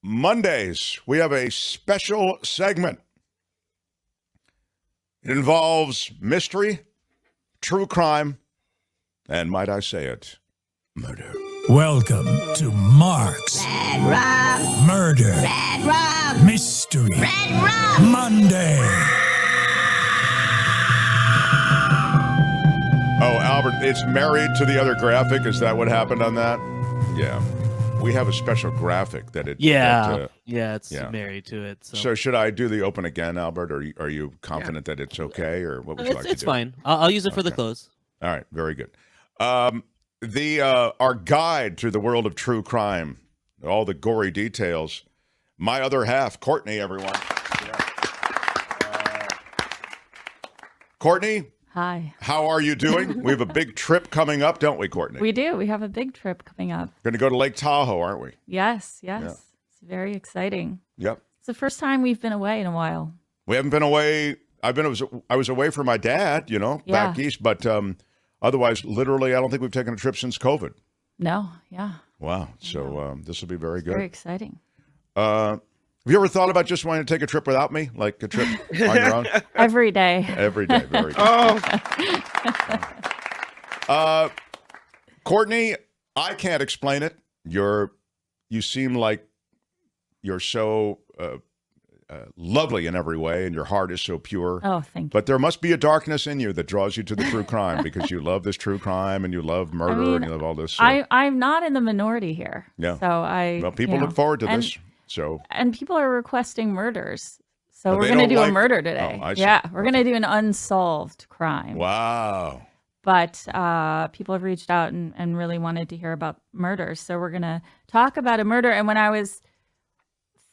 Mondays, we have a special segment. It involves mystery, true crime, and might I say it, murder. Welcome to Mark's Murder Mystery Monday. Oh, Albert, it's married to the other graphic. Is that what happened on that? Yeah. We have a special graphic that it. It's married to it. So should I do the open again, Albert? Or are you confident that it's okay, or what would you like to do? It's fine. I'll use it for the close. All right, very good. Our guide through the world of true crime, all the gory details. My other half, Courtney, everyone. Courtney. Hi. How are you doing? We have a big trip coming up, don't we, Courtney? We do. We have a big trip coming up. Going to go to Lake Tahoe, aren't we? Yes. Yeah. It's very exciting. Yep. It's the first time we've been away in a while. We haven't been away. I was away from my dad, back east, but otherwise, literally, I don't think we've taken a trip since COVID. No. Yeah. Wow. So this will be very good. Very exciting. Have you ever thought about just wanting to take a trip without me, like a trip on your own? Every day. Every day. Very good. Courtney, I can't explain it. You seem like you're so lovely in every way, and your heart is so pure. Oh, thank you. But there must be a darkness in you that draws you to the true crime because you love this true crime and you love murder and you love all this. So. I'm not in the minority here. Yeah. So people look forward to this. And people are requesting murders. So we're going to do a murder today. We're going to do an unsolved crime. Wow. But people have reached out and really wanted to hear about murders. So we're going to talk about a murder. And when I was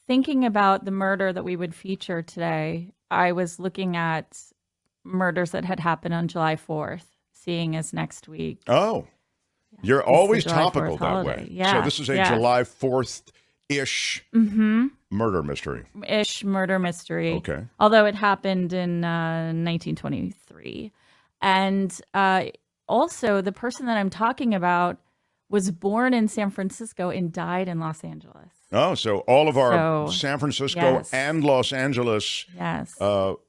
thinking about the murder that we would feature today, I was looking at murders that had happened on July 4th, seeing as next week. Oh, you're always topical that way. Yeah. So this is a July 4th-ish murder mystery. Murder mystery. Okay. Although it happened in 1923. And also, the person that I'm talking about was born in San Francisco and died in Los Angeles. Oh, so all of our San Francisco and Los Angeles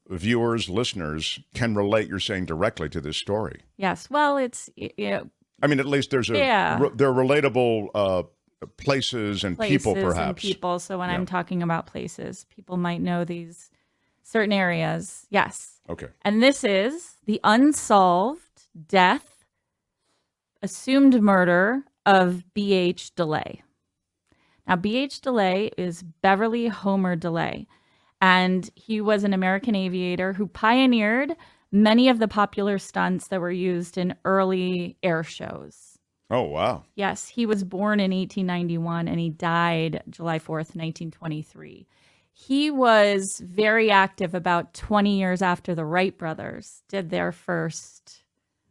viewers, listeners can relate, you're saying, directly to this story. Yes. Well, it's, I mean, at least there's they're relatable places and people, perhaps. So when I'm talking about places, people might know these certain areas. Yes. Okay. And this is the unsolved death, assumed murder of B.H. DeLay. Now, B.H. DeLay is Beverly Homer DeLay, and he was an American aviator who pioneered many of the popular stunts that were used in early air shows. Oh, wow. Yes, he was born in 1891 and he died July 4th, 1923. He was very active about 20 years after the Wright brothers did their first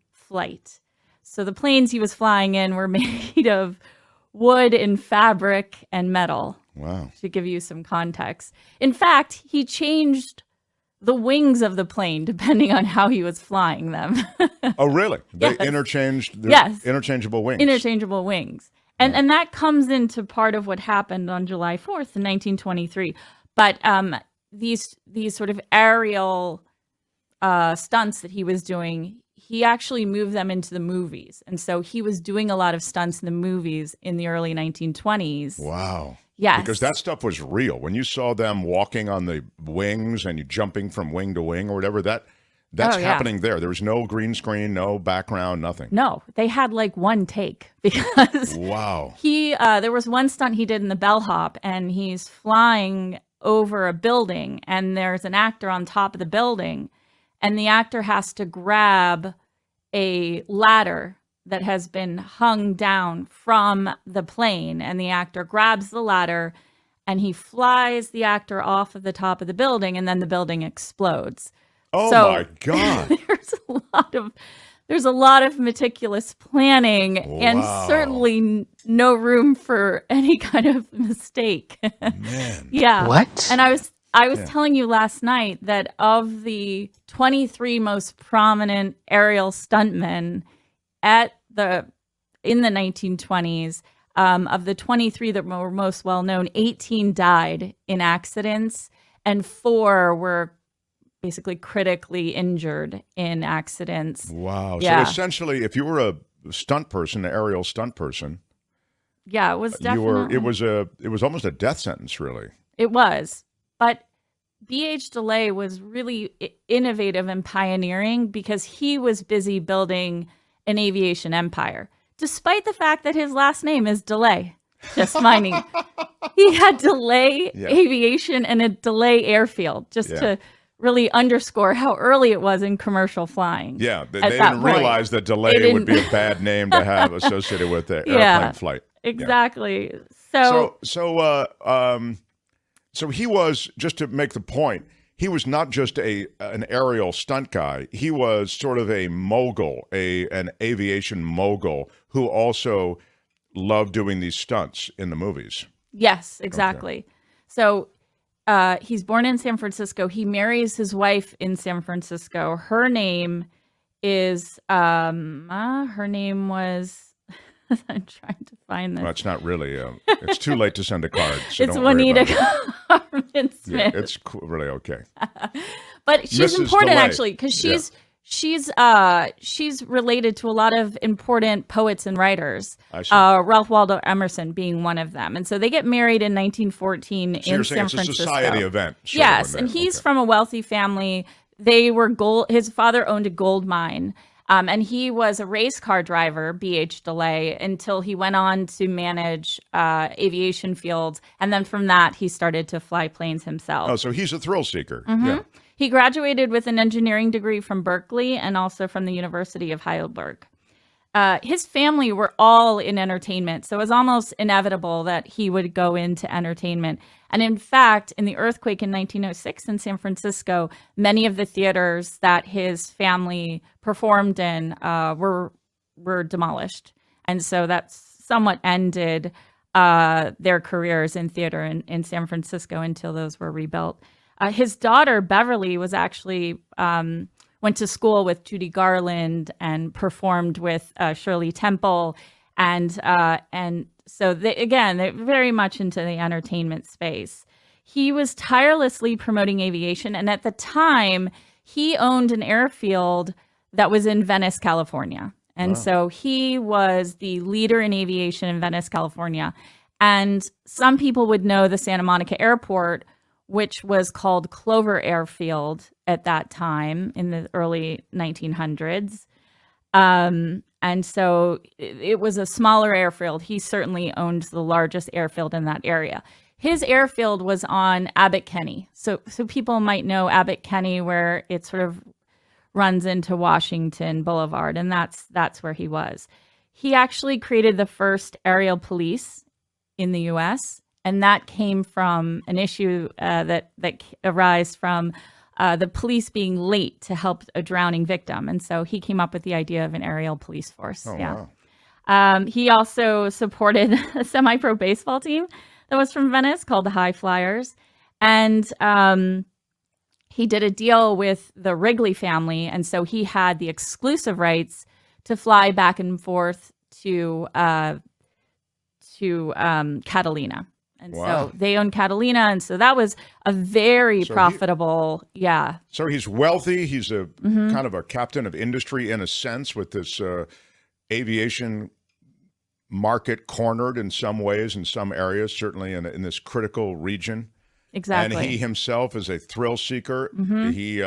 flight. So the planes he was flying in were made of wood and fabric and metal. Wow. To give you some context. In fact, he changed the wings of the plane depending on how he was flying them. Oh, really? They interchanged interchangeable wings. Interchangeable wings. And that comes into part of what happened on July 4th in 1923. But these sort of aerial stunts that he was doing, he actually moved them into the movies. And so he was doing a lot of stunts in the movies in the early 1920s. Wow. Yes. Because that stuff was real. When you saw them walking on the wings and you jumping from wing to wing or whatever, that's happening there. There was no green screen, no background, nothing. No, they had like one take because wow. There was one stunt he did in the bellhop and he's flying over a building and there's an actor on top of the building and the actor has to grab a ladder that has been hung down from the plane, and the actor grabs the ladder and he flies the actor off of the top of the building, and then the building explodes. Oh, so, my God. There's a lot of meticulous planning and certainly no room for any kind of mistake. Man. Yeah. What? And I was telling you last night that of the 23 most prominent aerial stuntmen in the 1920s, Of the 23 that were most well known, 18 died in accidents, and 4 were basically critically injured in accidents. Wow. Yeah. So essentially, if you were a stunt person, an aerial stunt person, yeah, it was definitely. It was almost a death sentence, really. It was, but B.H. DeLay was really innovative and pioneering because he was busy building an aviation empire, despite the fact that his last name is DeLay. Just mining. He had DeLay Aviation and a DeLay Airfield, just to really underscore how early it was in commercial flying. Yeah, they didn't realize that DeLay would be a bad name to have associated with the airplane flight. Exactly. So he was, just to make the point, he was not just an aerial stunt guy. He was sort of a mogul, an aviation mogul who also loved doing these stunts in the movies. Yes, exactly. Okay. So he's born in San Francisco. He marries his wife in San Francisco. Her name is, her name was, I'm trying to find this. Well, it's not really, it's too late to send a card. So it's Juanita Carmen Smith. Yeah, it's really okay. But she's Mrs. important, DeLay. actually, because she's related to a lot of important poets and writers. Ralph Waldo Emerson being one of them, and so they get married in 1914 in San Francisco. It's a society event. Yes, and he's from a wealthy family. They were his father owned a gold mine, and he was a race car driver, B.H. DeLay, until he went on to manage aviation fields, and then from that he started to fly planes himself. Oh, so he's a thrill seeker. Mm-hmm. Yeah. He graduated with an engineering degree from Berkeley and also from the University of Heidelberg. His family were all in entertainment, so it was almost inevitable that he would go into entertainment. And in fact, in the earthquake in 1906 in San Francisco, many of the theaters that his family performed in were demolished. And so that somewhat ended their careers in theater in San Francisco until those were rebuilt. His daughter, Beverly, was actually went to school with Judy Garland and performed with Shirley Temple. And so, they're very much into the entertainment space. He was tirelessly promoting aviation. And at the time, he owned an airfield that was in Venice, California. And so he was the leader in aviation in Venice, California. And some people would know the Santa Monica Airport, which was called Clover Airfield at that time in the early 1900s. And so it was a smaller airfield. He certainly owned the largest airfield in that area. His airfield was on Abbot Kinney. So people might know Abbot Kinney, where it sort of runs into Washington Boulevard, and that's where he was. He actually created the first aerial police in the U.S., and that came from an issue that arose from the police being late to help a drowning victim. And so he came up with the idea of an aerial police force. Wow. He also supported a semi-pro baseball team that was from Venice called the High Flyers. And he did a deal with the Wrigley family. And so he had the exclusive rights to fly back and forth to Catalina. And so they own Catalina. And so that was a very profitable, So he's wealthy. He's a kind of a captain of industry in a sense, with this aviation market cornered in some ways, in some areas, certainly in this critical region. Exactly. And he himself is a thrill seeker. He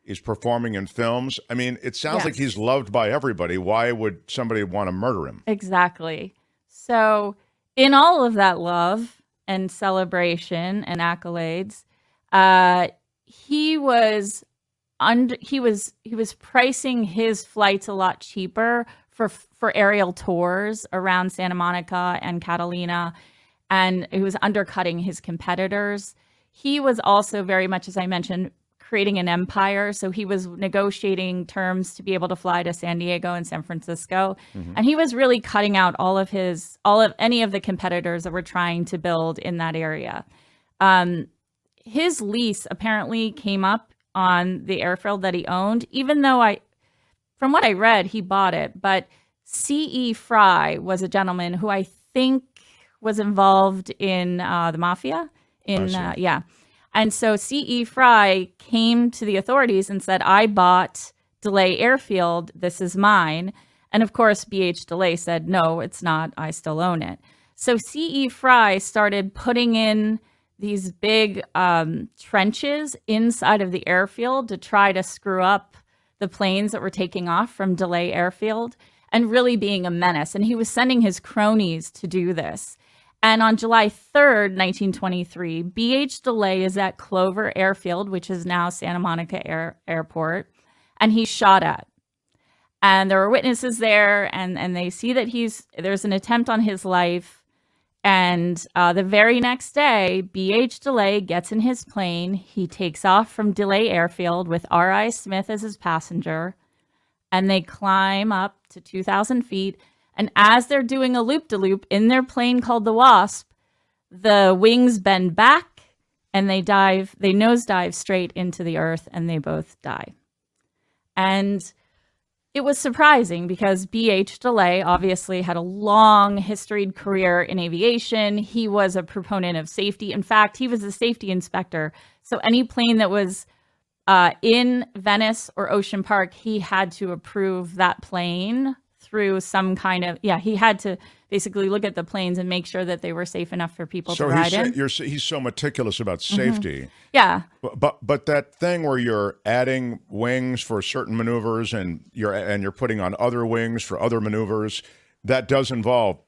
is performing in films. I mean, it sounds like he's loved by everybody. Why would somebody want to murder him? Exactly. So in all of that love and celebration and accolades, he was pricing his flights a lot cheaper for aerial tours around Santa Monica and Catalina, and he was undercutting his competitors. He was also very much, as I mentioned, creating an empire. So he was negotiating terms to be able to fly to San Diego and San Francisco. And he was really cutting out all of any of the competitors that were trying to build in that area. His lease apparently came up on the airfield that he owned, even though from what I read, he bought it. But C.E. Fry was a gentleman who I think was involved in the mafia. Yeah. And so C.E. Fry came to the authorities and said, I bought DeLay Airfield. This is mine. And of course, B.H. DeLay said, no, it's not. I still own it. So C.E. Fry started putting in these big trenches inside of the airfield to try to screw up the planes that were taking off from DeLay Airfield and really being a menace. And he was sending his cronies to do this. And on July 3rd, 1923, B.H. DeLay is at Clover Airfield, which is now Santa Monica Airport, and he's shot at. And there were witnesses there, and they see that there's an attempt on his life. And the very next day, B.H. DeLay gets in his plane. He takes off from DeLay Airfield with R.I. Smith as his passenger, and they climb up to 2,000 feet. And as they're doing a loop-de-loop in their plane called the Wasp, the wings bend back, and they nosedive straight into the earth, and they both die. And it was surprising because B.H. DeLay obviously had a long historied career in aviation. He was a proponent of safety. In fact, he was a safety inspector. So any plane that was in Venice or Ocean Park, he had to approve that plane through some kind of, he had to basically look at the planes and make sure that they were safe enough for people to ride in. He's so meticulous about safety. Yeah. But that thing where you're adding wings for certain maneuvers and you're putting on other wings for other maneuvers, that does involve,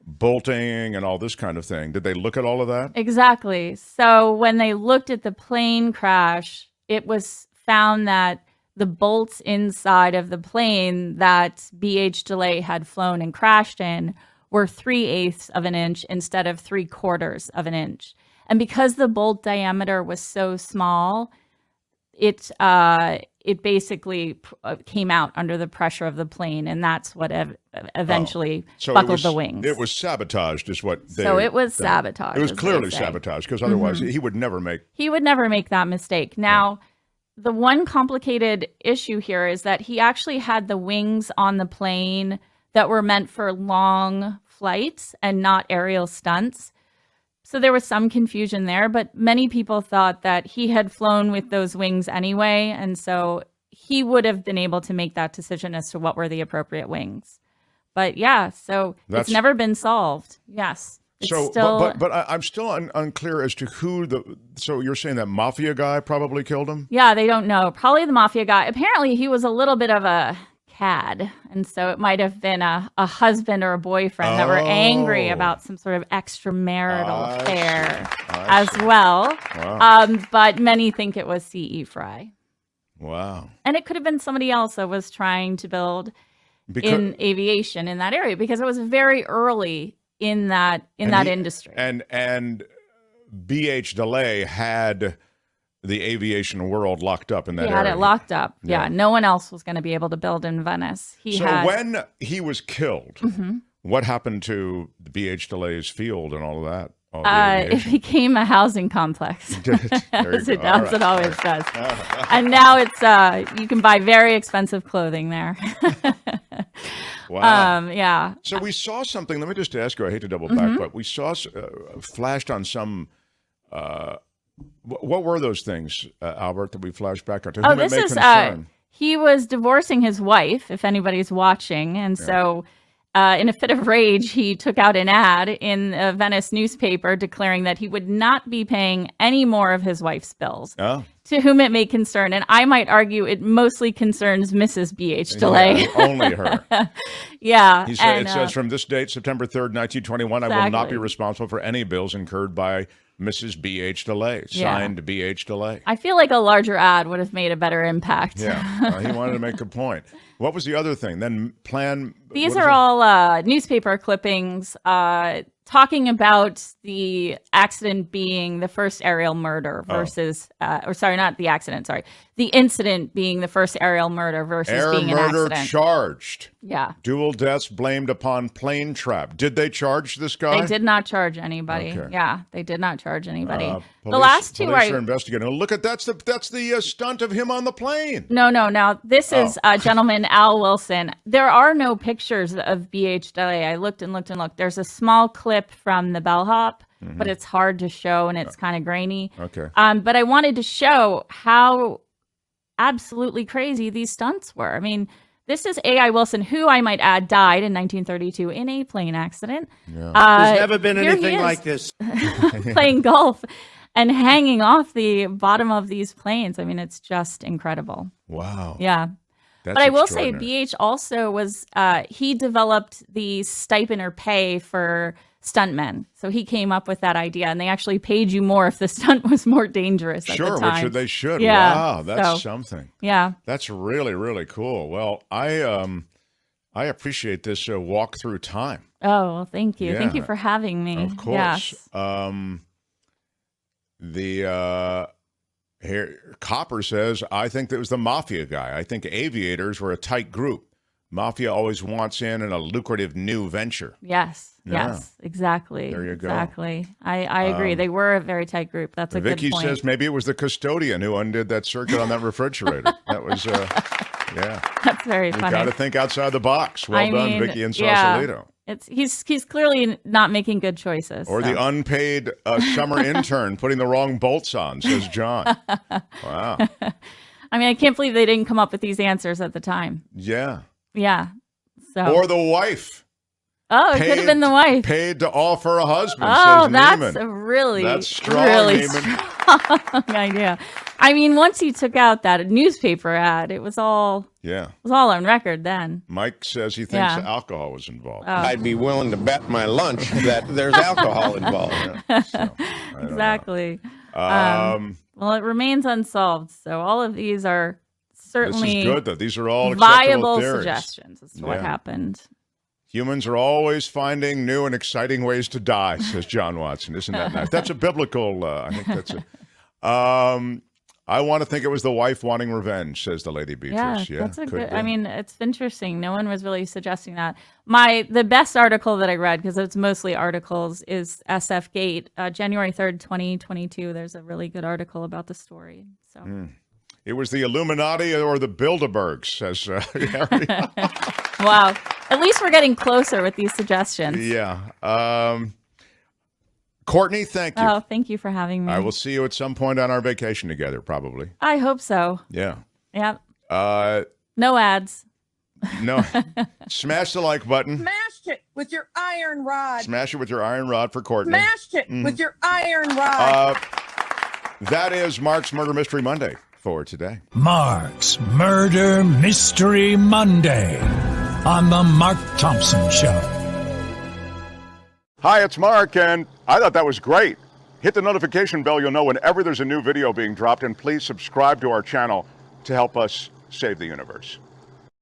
bolting and all this kind of thing. Did they look at all of that? Exactly. So when they looked at the plane crash, it was found that the bolts inside of the plane that B.H. DeLay had flown and crashed in were 3/8 of an inch instead of 3/4 of an inch. And because the bolt diameter was so small, it basically came out under the pressure of the plane, and that's what eventually buckled the wings. It was sabotaged, is what they. So it was sabotage. It was clearly sabotaged because otherwise he would never make. He would never make that mistake. Now. The one complicated issue here is that he actually had the wings on the plane that were meant for long flights and not aerial stunts. So there was some confusion there, but many people thought that he had flown with those wings anyway. And so he would have been able to make that decision as to what were the appropriate wings. But it's never been solved. Yes. But I'm still unclear as to who so you're saying that mafia guy probably killed him? Yeah, they don't know. Probably the mafia guy. Apparently he was a little bit of a cad. And so it might have been a husband or a boyfriend that were angry about some sort of extramarital affair as well. Wow. But many think it was C.E. Fry. Wow. And it could have been somebody else that was trying to build in aviation in that area because it was very early in that industry. And B.H. DeLay had the aviation world locked up in that area. He had it locked up. Yeah. No one else was going to be able to build in Venice. When he was killed, what happened to B.H. DeLay's field and all of that? It became a housing complex. As it always does. And now it's you can buy very expensive clothing there. Wow. Yeah. So we saw something. Let me just ask you. I hate to double back, but we saw flashed on some. What were those things, Albert, that we flashed back on? Oh, this is he was divorcing his wife. If anybody's watching, and so. In a fit of rage, he took out an ad in a Venice newspaper declaring that he would not be paying any more of his wife's bills. Oh. To whom it may concern, and I might argue it mostly concerns Mrs. B.H. DeLay. Yeah, only her. Yeah. He said, it says from this date, September 3rd, 1921, exactly. I will not be responsible for any bills incurred by Mrs. B.H. DeLay. Signed B.H. DeLay. I feel like a larger ad would have made a better impact. Yeah, he wanted to make a point. What was the other thing? Then These are all newspaper clippings talking about the accident being the first aerial murder versus, or sorry, not the accident, sorry, the incident being the first aerial murder versus Air being an murder accident. charged. Yeah. Dual deaths blamed upon plane trap. Did they charge this guy? They did not charge anybody. Okay. Yeah, they did not charge anybody. The Police- last two police are investigating. Oh, look at that's the stunt of him on the plane. No. Now, this is gentleman Al Wilson. There are no pictures of BH DeLay. I looked and looked and looked. There's a small clip from the bellhop, but it's hard to show and it's kind of grainy. Okay. But I wanted to show how absolutely crazy these stunts were. I mean, this is A.I. Wilson, who I might add died in 1932 in a plane accident. Yeah. There's never been here anything he is, like this. playing golf and hanging off the bottom of these planes. I mean, it's just incredible. Wow. Yeah. That's But I will say extraordinary. BH also was, he developed the stipend or pay for stuntmen. So he came up with that idea, and they actually paid you more if the stunt was more dangerous at the Sure, time. which they should. Yeah, Wow, that's so- something. Yeah. That's really, really cool. Well, I appreciate this walk through time. Oh, well, thank you. Thank you Yeah, for having me. Of course. Yes. Here, Copper says, I think that was the mafia guy. I think aviators were a tight group. Mafia always wants in a lucrative new venture. Yes. Yeah. Yes. Exactly. There you go. Exactly. I agree. They were a very tight group. That's a Vicky good point. says maybe it was the custodian who undid that circuit on that refrigerator. That was, yeah. That's very You funny. got to think outside the box. Well I done, mean, Vicky and yeah. Sausalito. He's clearly not making good choices. Or so. the unpaid summer intern putting the wrong bolts on, says John. Wow. I mean, I can't believe they didn't come up with these answers at the time. Yeah. Yeah. So. Or the wife. Oh, it could have been the wife. Paid to offer a husband, Oh, says that's Neiman. a really, That's strong, really Neiman. strong idea. I mean, once he took out that newspaper ad, it was all on record then. Mike says he thinks Yeah. alcohol was involved. I'd be willing to bet my lunch that there's alcohol involved. So, I don't Exactly. know. Well, it remains unsolved. So all of these are This certainly is good, though. These are all acceptable viable theories. suggestions as to what Yeah. happened. Humans are always finding new and exciting ways to die, says John Watson. Isn't that nice? That's a biblical, I think that's a... I want to think it was the wife wanting revenge, says the Lady Beatrice. Yeah, that's a could good. be. I mean, it's interesting. No one was really suggesting that. The best article that I read, because it's mostly articles, is SF Gate, January 3rd, 2022. There's a really good article about the story. So It was the Illuminati or the Bilderbergs, says Harry. wow. At least we're getting closer with these suggestions. Yeah. Courtney, thank you. Oh, thank you for having me. I will see you at some point on our vacation together, probably. I hope so. Yeah. Yep. Uh, No ads. no. Smash the like button. Smashed it with your iron rod. Smash it with your iron rod for Courtney. Smashed it with your iron rod. That is Mark's Murder Mystery Monday for today. Mark's Murder Mystery Monday on The Mark Thompson Show. Hi, it's Mark, and I thought that was great. Hit the notification bell. You'll know whenever there's a new video being dropped, and please subscribe to our channel to help us save the universe.